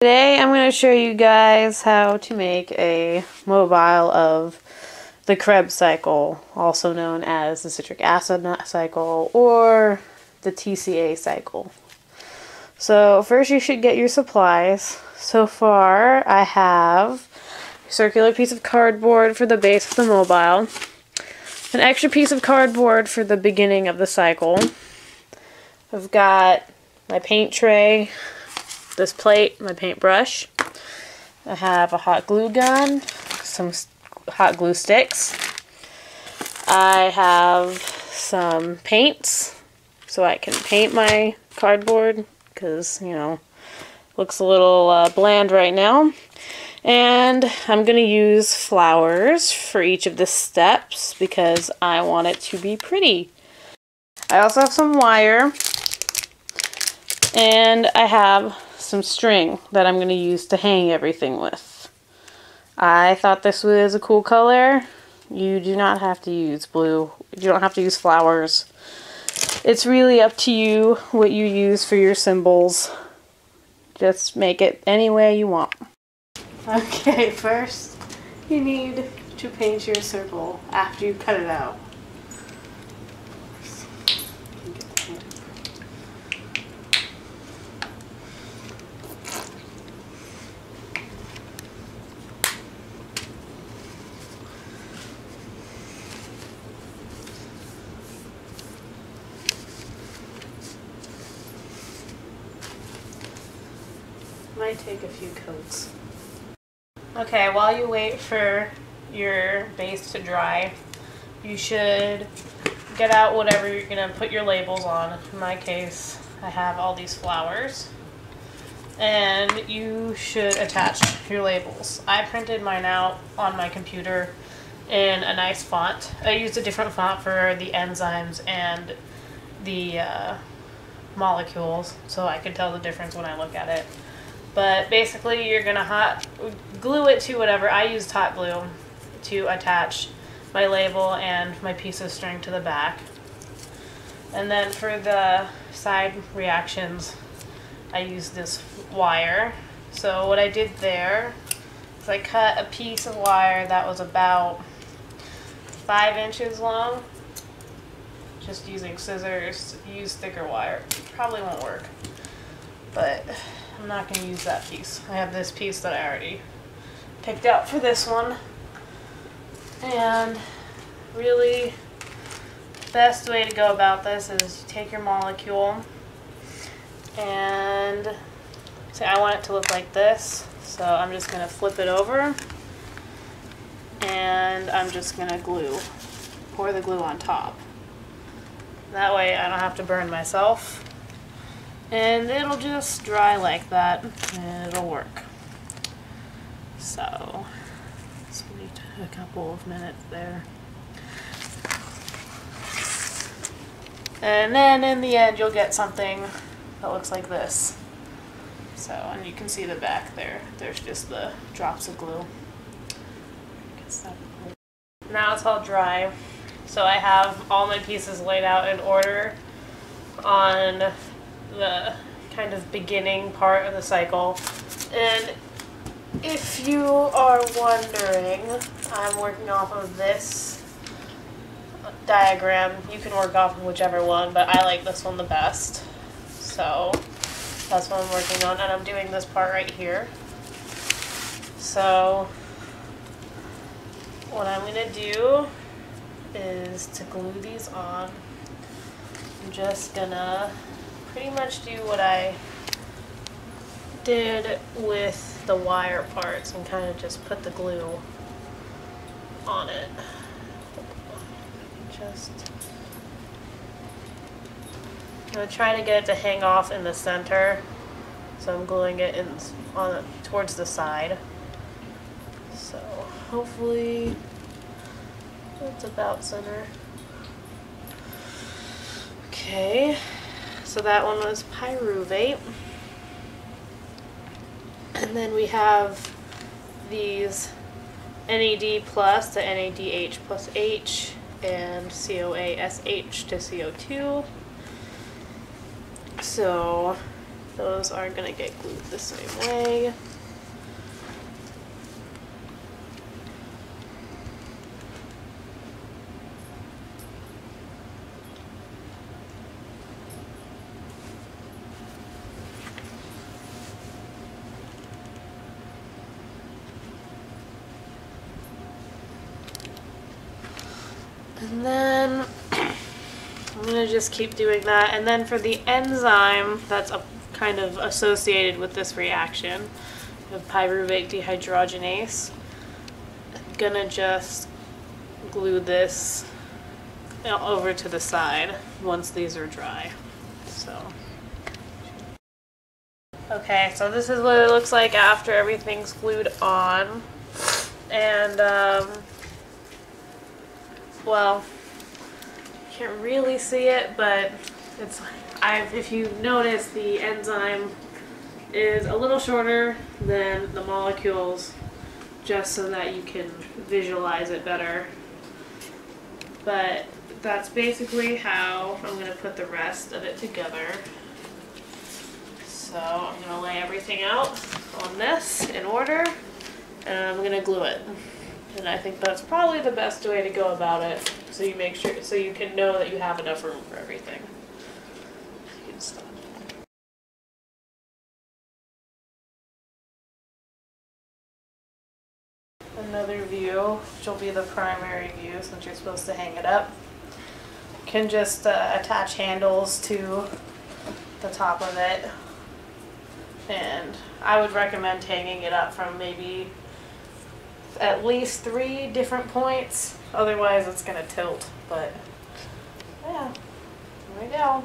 Today I'm going to show you guys how to make a mobile of the Krebs cycle, also known as the Citric Acid Cycle or the TCA cycle. So first you should get your supplies. So far I have a circular piece of cardboard for the base of the mobile, an extra piece of cardboard for the beginning of the cycle. I've got my paint tray, this plate, my paintbrush. I have a hot glue gun, some hot glue sticks. I have some paints so I can paint my cardboard because, you know, looks a little bland right now. And I'm going to use flowers for each of the steps because I want it to be pretty. I also have some wire, and I have some string that I'm going to use to hang everything with. I thought this was a cool color. You do not have to use blue. You don't have to use flowers. It's really up to you what you use for your symbols. Just make it any way you want. Okay, first you need to paint your circle after you cut it out. Might take a few coats. Okay, while you wait for your base to dry, you should get out whatever you're going to put your labels on. In my case, I have all these flowers. And you should attach your labels. I printed mine out on my computer in a nice font. I used a different font for the enzymes and the molecules, so I could tell the difference when I look at it. But basically you're going to hot glue it to whatever. I used hot glue to attach my label and my piece of string to the back. And then for the side reactions, I used this wire. So what I did there is I cut a piece of wire that was about 5 inches long. Just using scissors. Use thicker wire. Probably won't work, but I'm not going to use that piece. I have this piece that I already picked out for this one. And really, the best way to go about this is you take your molecule and say I want it to look like this. So I'm just going to flip it over and I'm just going to pour the glue on top. That way I don't have to burn myself. And it'll just dry like that, and it'll work. So, let's wait a couple of minutes there. And then in the end, you'll get something that looks like this. So, and you can see the back there. There's just the drops of glue. Now it's all dry. So I have all my pieces laid out in order on the kind of beginning part of the cycle. And if you are wondering, I'm working off of this diagram. You can work off of whichever one, but I like this one the best. So that's what I'm working on, and I'm doing this part right here. So what I'm going to do is to glue these on. I'm just gonna pretty much do what I did with the wire parts and kind of just put the glue on it. I'm gonna try to get it to hang off in the center, so I'm gluing it in towards the side. So hopefully it's about center. Okay. So that one was pyruvate. And then we have these NAD plus to NADH plus H and COASH to CO2. So Those are going to get glued the same way. And then I'm going to just keep doing that. And then for the enzyme that's kind of associated with this reaction of pyruvate dehydrogenase, I'm going to just glue this over to the side once these are dry. So, okay, so this is what it looks like after everything's glued on. And, well, you can't really see it, but it's, if you notice, the enzyme is a little shorter than the molecules, just so that you can visualize it better. But that's basically how I'm going to put the rest of it together. So I'm going to lay everything out on this in order, and I'm going to glue it. And I think that's probably the best way to go about it, so you make sure, so you can know that you have enough room for everything. You can stop. Another view, which will be the primary view since you're supposed to hang it up, you can just attach handles to the top of it. And I would recommend hanging it up from maybe at least 3 different points, otherwise it's going to tilt. But yeah, there we go.